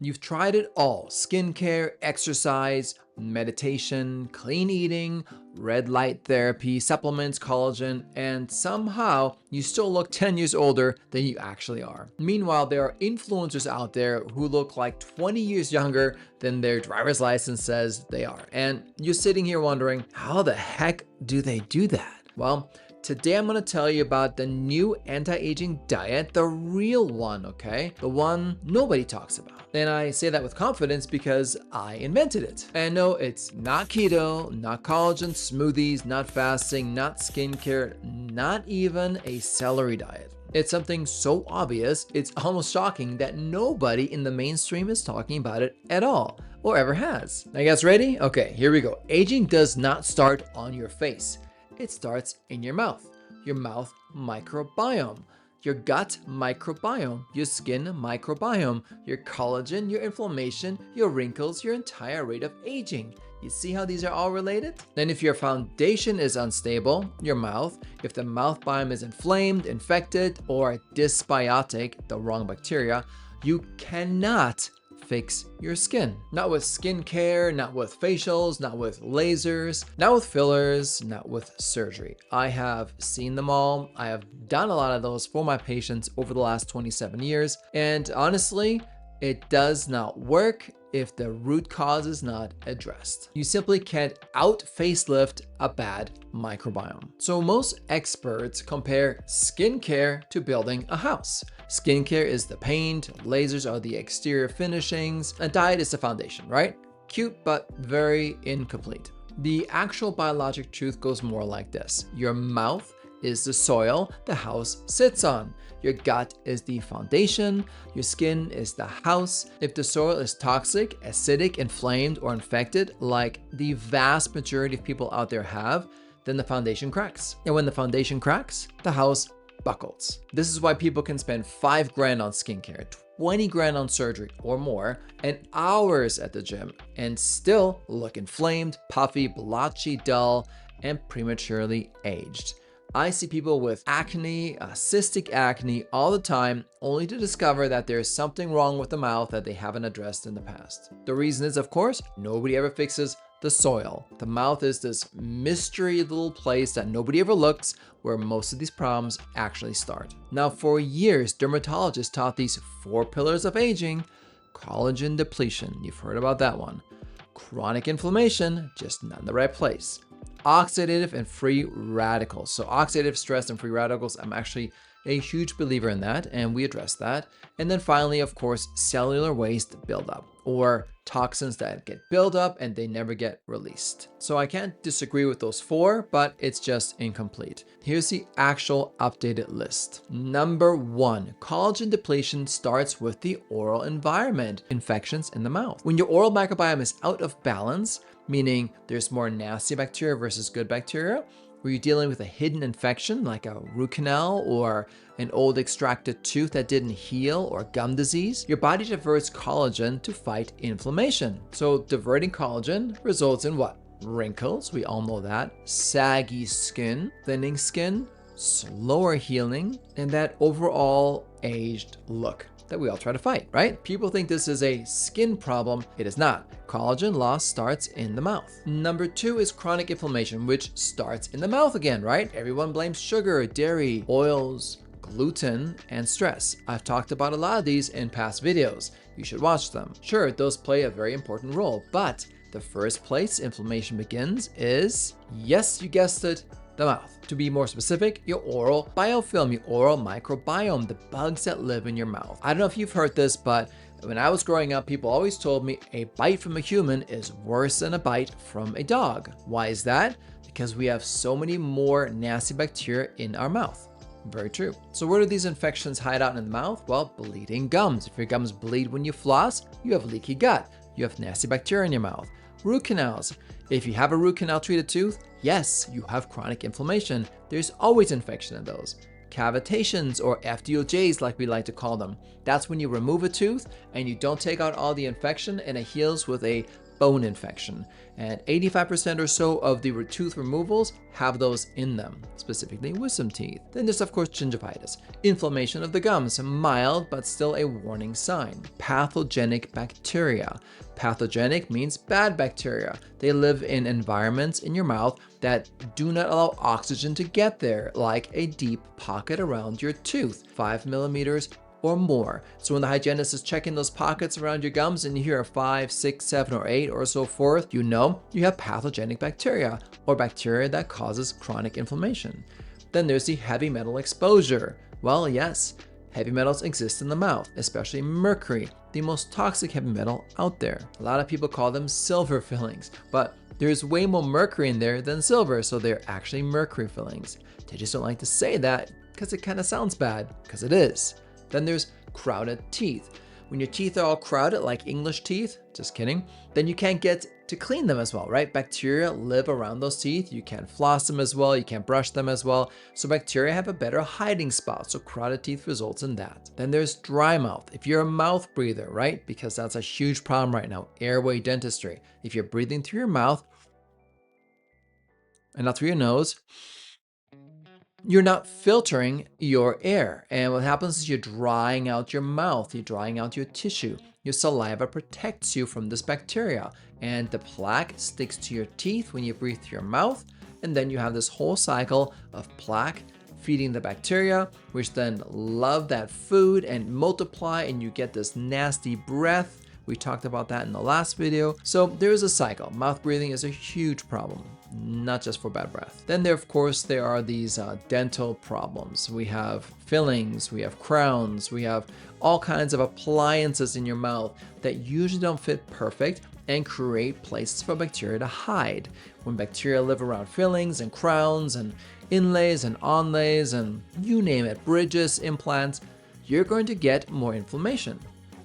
You've tried it all: skincare, exercise, meditation, clean eating, red light therapy, supplements, collagen, and somehow you still look 10 years older than you actually are. Meanwhile, there are influencers out there who look like 20 years younger than their driver's license says they are. And you're sitting here wondering, how the heck do they do that? Well, today I'm going to tell you about the new anti-aging diet, the real one, okay? The one nobody talks about. And I say that with confidence because I invented it. And no, it's not keto, not collagen smoothies, not fasting, not skincare, not even a celery diet. It's something so obvious, it's almost shocking that nobody in the mainstream is talking about it at all, or ever has. Now you guys ready? Okay, here we go. Aging does not start on your face. It starts in your mouth microbiome, your gut microbiome, your skin microbiome, your collagen, your inflammation, your wrinkles, your entire rate of aging. You see how these are all related? Then if your foundation is unstable, your mouth, if the mouth biome is inflamed, infected, or dysbiotic, the wrong bacteria, you cannot fix your skin. Not with skincare, not with facials, not with lasers, not with fillers, not with surgery. I have seen them all. I have done a lot of those for my patients over the last 27 years. And honestly, it does not work if the root cause is not addressed. You simply can't out-facelift a bad microbiome. So most experts compare skincare to building a house. Skincare is the paint, lasers are the exterior finishings, and diet is the foundation, right? Cute, but very incomplete. The actual biologic truth goes more like this. Your mouth is the soil the house sits on. Your gut is the foundation. Your skin is the house. If the soil is toxic, acidic, inflamed, or infected, like the vast majority of people out there have, then the foundation cracks. And when the foundation cracks, the house buckles. This is why people can spend $5,000 on skincare, $20,000 on surgery or more, and hours at the gym, and still look inflamed, puffy, blotchy, dull, and prematurely aged. I see people with acne, cystic acne all the time, only to discover that there's something wrong with the mouth that they haven't addressed in the past. The reason is, of course, nobody ever fixes the soil. The mouth is this mystery little place that nobody ever looks, where most of these problems actually start. Now, for years, dermatologists taught these 4 pillars of aging: collagen depletion, you've heard about that one; chronic inflammation, just not in the right place; oxidative and free radicals. So oxidative stress and free radicals, I'm actually a huge believer in that, and we address that. And then finally, of course, cellular waste buildup, or toxins that get built up and they never get released. So I can't disagree with those 4, but it's just incomplete. Here's the actual updated list. Number 1, collagen depletion starts with the oral environment, infections in the mouth. When your oral microbiome is out of balance, meaning there's more nasty bacteria versus good bacteria, where you're dealing with a hidden infection like a root canal or an old extracted tooth that didn't heal, or gum disease, your body diverts collagen to fight inflammation. So diverting collagen results in what? Wrinkles, we all know that, saggy skin, thinning skin, slower healing, and that overall aged look that we all try to fight, right? People think this is a skin problem. It is not. Collagen loss starts in the mouth. Number 2 is chronic inflammation, which starts in the mouth again, right? Everyone blames sugar, dairy, oils, gluten, and stress. I've talked about a lot of these in past videos. You should watch them. Sure, those play a very important role, but the first place inflammation begins is, yes, you guessed it, the mouth. To be more specific, your oral biofilm, your oral microbiome, the bugs that live in your mouth. I don't know if you've heard this, but when I was growing up, people always told me a bite from a human is worse than a bite from a dog. Why is that? Because we have so many more nasty bacteria in our mouth. Very true. So where do these infections hide out in the mouth? Well, bleeding gums. If your gums bleed when you floss, you have leaky gut. You have nasty bacteria in your mouth. Root canals. If you have a root canal treated tooth, yes, you have chronic inflammation. There's always infection in those. Cavitations, or FDOJs like we like to call them. That's when you remove a tooth and you don't take out all the infection, and it heals with a bone infection. And 85% or so of the tooth removals have those in them, specifically wisdom teeth. Then there's of course gingivitis, inflammation of the gums, mild but still a warning sign. Pathogenic bacteria. Pathogenic means bad bacteria. They live in environments in your mouth that do not allow oxygen to get there, like a deep pocket around your tooth, 5 millimeters or more. So when the hygienist is checking those pockets around your gums and you hear a 5, 6, 7, or 8 or so forth, you know you have pathogenic bacteria or bacteria that causes chronic inflammation. Then there's the heavy metal exposure. Well, yes, heavy metals exist in the mouth, especially mercury, the most toxic heavy metal out there. A lot of people call them silver fillings, but there's way more mercury in there than silver, so they're actually mercury fillings. They just don't like to say that because it kind of sounds bad, because it is. Then there's crowded teeth. When your teeth are all crowded like English teeth, just kidding, then you can't get to clean them as well, right? Bacteria live around those teeth. You can't floss them as well. You can't brush them as well. So bacteria have a better hiding spot. So crowded teeth results in that. Then there's dry mouth. If you're a mouth breather, right? Because that's a huge problem right now, airway dentistry. If you're breathing through your mouth and not through your nose, you're not filtering your air. And what happens is you're drying out your mouth, you're drying out your tissue. Your saliva protects you from this bacteria, and the plaque sticks to your teeth when you breathe through your mouth. And then you have this whole cycle of plaque feeding the bacteria, which then love that food and multiply, and you get this nasty breath. We talked about that in the last video. So there is a cycle. Mouth breathing is a huge problem, not just for bad breath. Then there, of course, there are these dental problems. We have fillings, we have crowns, we have all kinds of appliances in your mouth that usually don't fit perfect and create places for bacteria to hide. When bacteria live around fillings and crowns and inlays and onlays and you name it, bridges, implants, you're going to get more inflammation.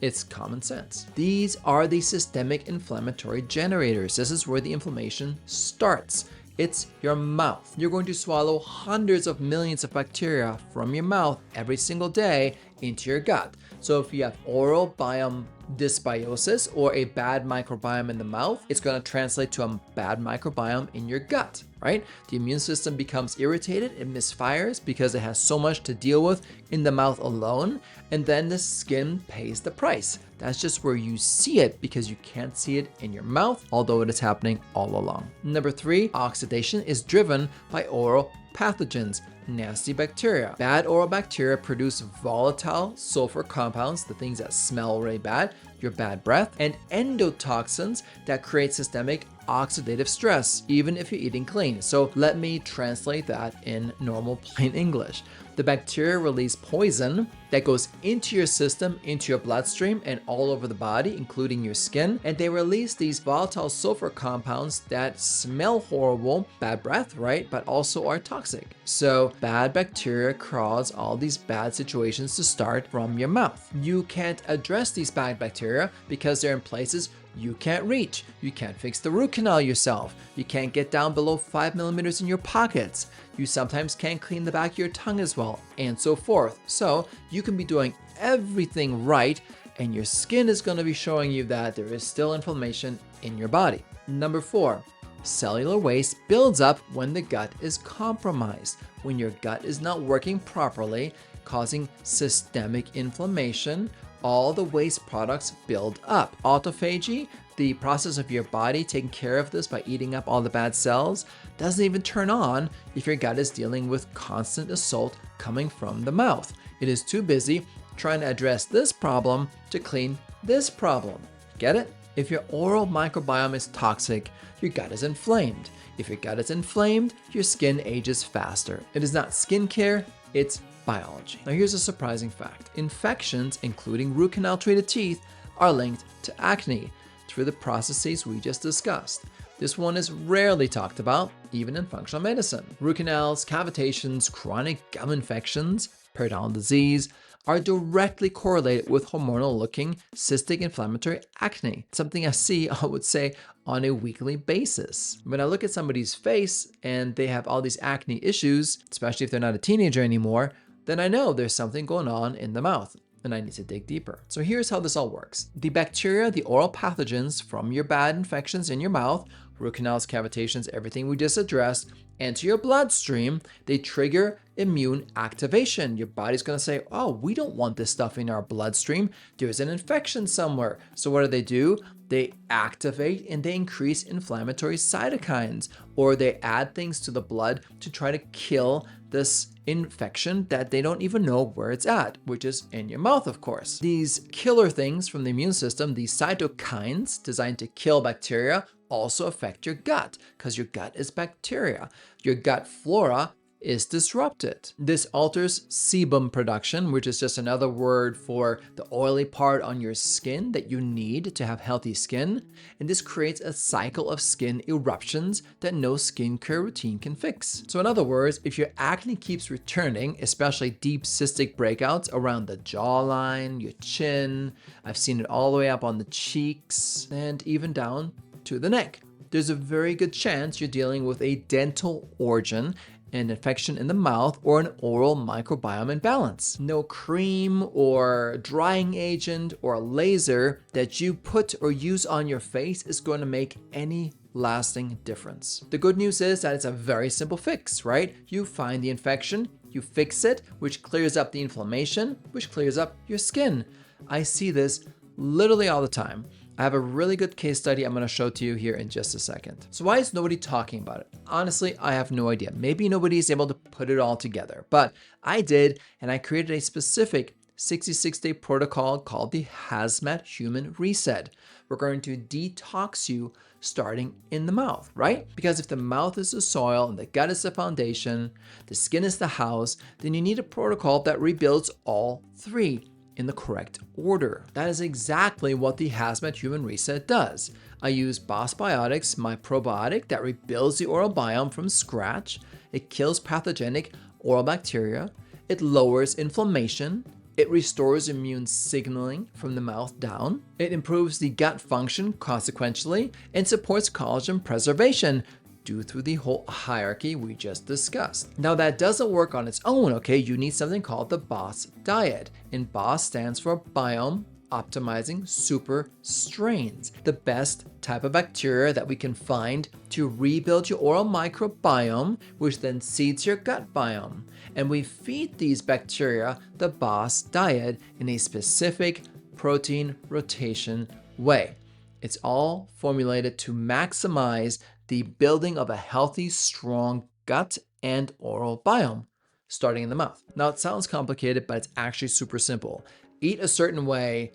It's common sense. These are the systemic inflammatory generators. This is where the inflammation starts. It's your mouth. You're going to swallow hundreds of millions of bacteria from your mouth every single day into your gut. So if you have oral biome dysbiosis or a bad microbiome in the mouth, it's going to translate to a bad microbiome in your gut, right? The immune system becomes irritated, it misfires because it has so much to deal with in the mouth alone, and then the skin pays the price. That's just where you see it because you can't see it in your mouth, although it is happening all along. Number 3, oxidation is driven by oral pathogens, nasty bacteria. Bad oral bacteria produce volatile sulfur compounds, the things that smell really bad, your bad breath, and endotoxins that create systemic oxidative stress, even if you're eating clean. So let me translate that in normal plain English. The bacteria release poison that goes into your system, into your bloodstream, and all over the body, including your skin. And they release these volatile sulfur compounds that smell horrible, bad breath, right? But also are toxic. So bad bacteria cause all these bad situations to start from your mouth. You can't address these bad bacteria because they're in places you can't reach. You can't fix the root canal yourself. You can't get down below 5 millimeters in your pockets. You sometimes can't clean the back of your tongue as well, and so forth. So you can be doing everything right, and your skin is going to be showing you that there is still inflammation in your body. Number 4, cellular waste builds up when the gut is compromised. When your gut is not working properly, causing systemic inflammation, all the waste products build up. Autophagy, the process of your body taking care of this by eating up all the bad cells, doesn't even turn on if your gut is dealing with constant assault coming from the mouth. It is too busy trying to address this problem to clean this problem. Get it? If your oral microbiome is toxic, your gut is inflamed. If your gut is inflamed, your skin ages faster. It is not skincare, it's biology. Now here's a surprising fact. Infections, including root canal treated teeth, are linked to acne through the processes we just discussed. This one is rarely talked about, even in functional medicine. Root canals, cavitations, chronic gum infections, periodontal disease, are directly correlated with hormonal-looking cystic inflammatory acne, something I see, I would say, on a weekly basis. When I look at somebody's face and they have all these acne issues, especially if they're not a teenager anymore, then I know there's something going on in the mouth. And I need to dig deeper. So here's how this all works. The bacteria, the oral pathogens from your bad infections in your mouth, root canals, cavitations, everything we just addressed, enter your bloodstream. They trigger immune activation. Your body's going to say, oh, we don't want this stuff in our bloodstream. There's an infection somewhere. So what do? They activate and they increase inflammatory cytokines, or they add things to the blood to try to kill this infection that they don't even know where it's at, which is in your mouth, of course. These killer things from the immune system, these cytokines designed to kill bacteria, also affect your gut because your gut is bacteria. Your gut flora is disrupted. This alters sebum production, which is just another word for the oily part on your skin that you need to have healthy skin. And this creates a cycle of skin eruptions that no skincare routine can fix. So in other words, if your acne keeps returning, especially deep cystic breakouts around the jawline, your chin, I've seen it all the way up on the cheeks and even down to the neck, there's a very good chance you're dealing with a dental origin, an infection in the mouth, or an oral microbiome imbalance. No cream or drying agent or laser that you put or use on your face is going to make any lasting difference. The good news is that it's a very simple fix, right? You find the infection, you fix it, which clears up the inflammation, which clears up your skin. I see this literally all the time. I have a really good case study I'm going to show to you here in just a second. So why is nobody talking about it? Honestly, I have no idea. Maybe nobody is able to put it all together, but I did, and I created a specific 66-day protocol called the Hazmat Human Reset. We're going to detox you starting in the mouth, right? Because if the mouth is the soil and the gut is the foundation, the skin is the house, then you need a protocol that rebuilds all three in the correct order. That is exactly what the Hazmat Human Reset does. I use Boss Biotics, my probiotic that rebuilds the oral biome from scratch. It kills pathogenic oral bacteria. It lowers inflammation. It restores immune signaling from the mouth down. It improves the gut function consequentially and supports collagen preservation due through the whole hierarchy we just discussed. Now that doesn't work on its own, okay? You need something called the BOSS diet. And BOSS stands for Biome Optimizing Super Strains, the best type of bacteria that we can find to rebuild your oral microbiome, which then seeds your gut biome. And we feed these bacteria the BOSS diet in a specific protein rotation way. It's all formulated to maximize the building of a healthy, strong gut and oral biome, starting in the mouth. Now, it sounds complicated, but it's actually super simple. Eat a certain way,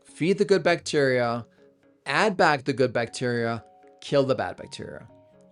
feed the good bacteria, add back the good bacteria, kill the bad bacteria.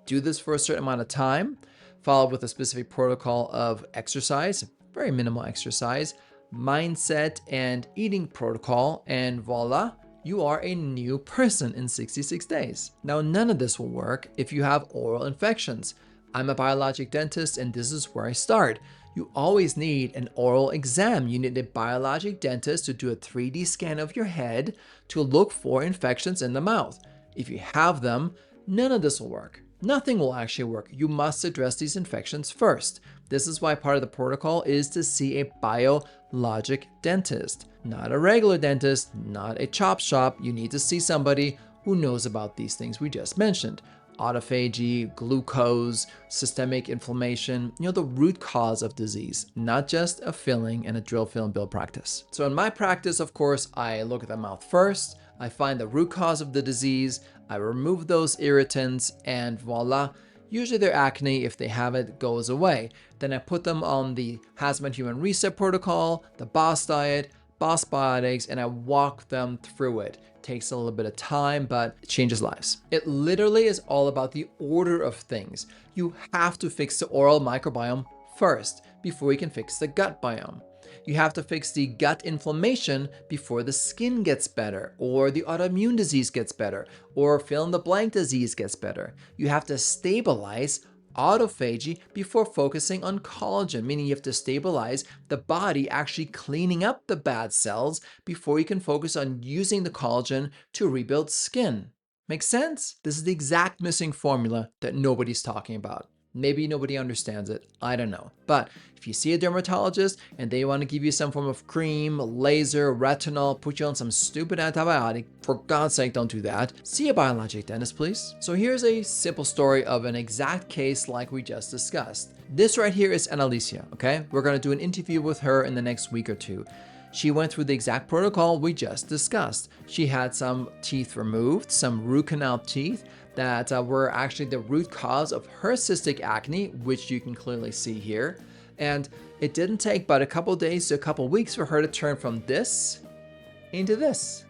Do this for a certain amount of time, followed with a specific protocol of exercise, very minimal exercise, mindset, and eating protocol, and voila, you are a new person in 66 days. Now, none of this will work if you have oral infections. I'm a biologic dentist, and this is where I start. You always need an oral exam. You need a biologic dentist to do a 3D scan of your head to look for infections in the mouth. If you have them, none of this will work. Nothing will actually work. You must address these infections first. This is why part of the protocol is to see a biologic dentist, not a regular dentist, not a chop shop. You need to see somebody who knows about these things we just mentioned. Autophagy, glucose, systemic inflammation, the root cause of disease, not just a filling and a drill, fill, and build practice. So in my practice, of course, I look at the mouth first. I find the root cause of the disease. I remove those irritants, and voila, usually their acne, if they have it, goes away. Then I put them on the Hazmat Human Reset protocol, the BOSS diet, BOSS Biotics, and I walk them through it. Takes a little bit of time, but it changes lives. It literally is all about the order of things. You have to fix the oral microbiome first before you can fix the gut biome. You have to fix the gut inflammation before the skin gets better, or the autoimmune disease gets better, or fill in the blank disease gets better. You have to stabilize autophagy before focusing on collagen, meaning you have to stabilize the body actually cleaning up the bad cells before you can focus on using the collagen to rebuild skin. Make sense? This is the exact missing formula that nobody's talking about. Maybe nobody understands it. I don't know. But if you see a dermatologist and they want to give you some form of cream, laser, retinol, put you on some stupid antibiotic, for God's sake, don't do that. See a biologic dentist, please. So here's a simple story of an exact case like we just discussed. This right here is Annalise, okay? We're going to do an interview with her in the next week or two. She went through the exact protocol we just discussed. She had some teeth removed, some root canal teeth that were actually the root cause of her cystic acne, which you can clearly see here. And it didn't take but a couple days to a couple weeks for her to turn from this into this.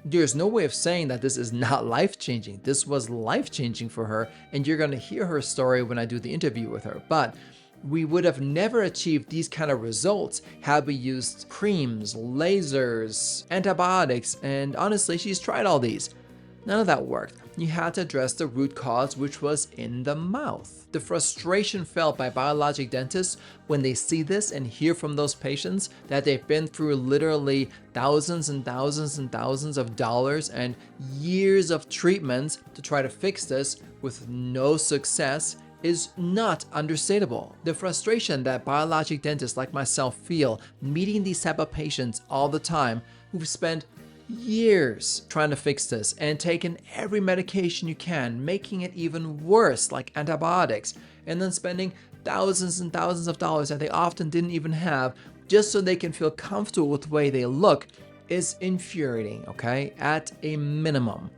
There's no way of saying that this is not life-changing. This was life-changing for her, and you're going to hear her story when I do the interview with her. But we would have never achieved these kind of results had we used creams, lasers, antibiotics, and honestly, she's tried all these. None of that worked. You had to address the root cause, which was in the mouth. The frustration felt by biologic dentists when they see this and hear from those patients that they've been through literally thousands and thousands and thousands of dollars and years of treatments to try to fix this with no success is not understatable. The frustration that biologic dentists like myself feel meeting these type of patients all the time who've spent years trying to fix this and taken every medication you can, making it even worse like antibiotics, and then spending thousands and thousands of dollars that they often didn't even have just so they can feel comfortable with the way they look is infuriating, okay? At a minimum.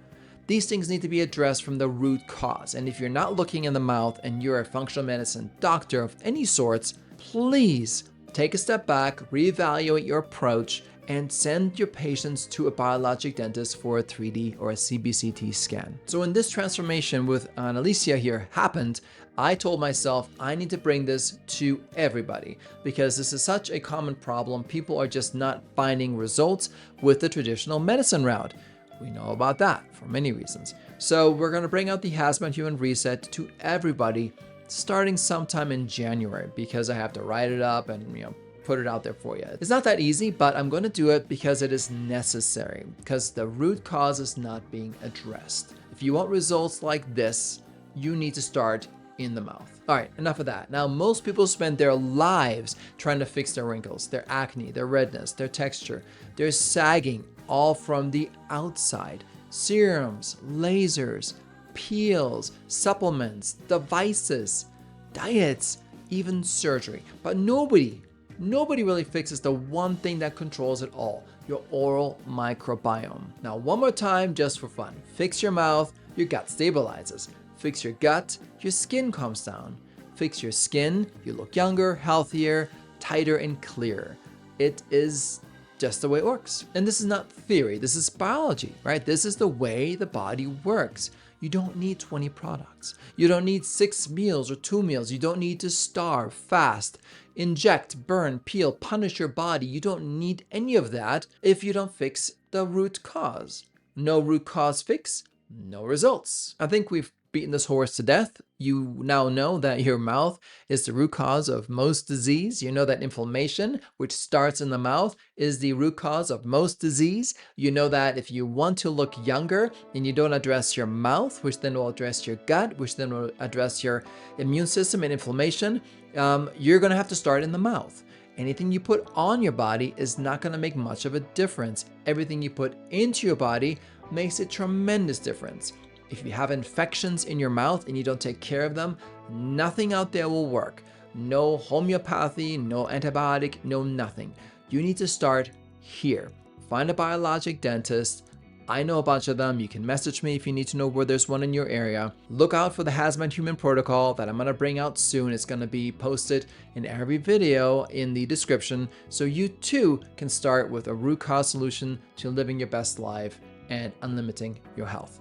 These things need to be addressed from the root cause. And if you're not looking in the mouth and you're a functional medicine doctor of any sorts, please take a step back, reevaluate your approach, and send your patients to a biologic dentist for a 3D or a CBCT scan. So when this transformation with Annalise here happened, I told myself I need to bring this to everybody because this is such a common problem. People are just not finding results with the traditional medicine route. We know about that for many reasons. So we're going to bring out the Hazmat Human Reset to everybody starting sometime in January because I have to write it up and put it out there for you. It's not that easy, but I'm going to do it because it is necessary because the root cause is not being addressed. If you want results like this, you need to start in the mouth. All right, enough of that. Now, most people spend their lives trying to fix their wrinkles, their acne, their redness, their texture, their sagging, all from the outside. Serums, lasers, peels, supplements, devices, diets, even surgery. But nobody really fixes the one thing that controls it all, your oral microbiome. Now, one more time, just for fun. Fix your mouth, your gut stabilizes. Fix your gut, your skin calms down. Fix your skin, you look younger, healthier, tighter, and clearer. It is just the way it works. And this is not theory, this is biology, right? This is the way the body works. You don't need 20 products. You don't need 6 meals or 2 meals. You don't need to starve, fast, inject, burn, peel, punish your body. You don't need any of that if you don't fix the root cause. No root cause fix, no results. I think we've beaten this horse to death. You now know that your mouth is the root cause of most disease. You know that inflammation, which starts in the mouth, is the root cause of most disease. You know that if you want to look younger and you don't address your mouth, which then will address your gut, which then will address your immune system and inflammation, you're going to have to start in the mouth. Anything you put on your body is not going to make much of a difference. Everything you put into your body makes a tremendous difference. If you have infections in your mouth and you don't take care of them, nothing out there will work. No homeopathy, no antibiotic, no nothing. You need to start here. Find a biologic dentist. I know a bunch of them. You can message me if you need to know where there's one in your area. Look out for the Hazmat Human Protocol that I'm going to bring out soon. It's going to be posted in every video in the description so you too can start with a root cause solution to living your best life and unlimiting your health.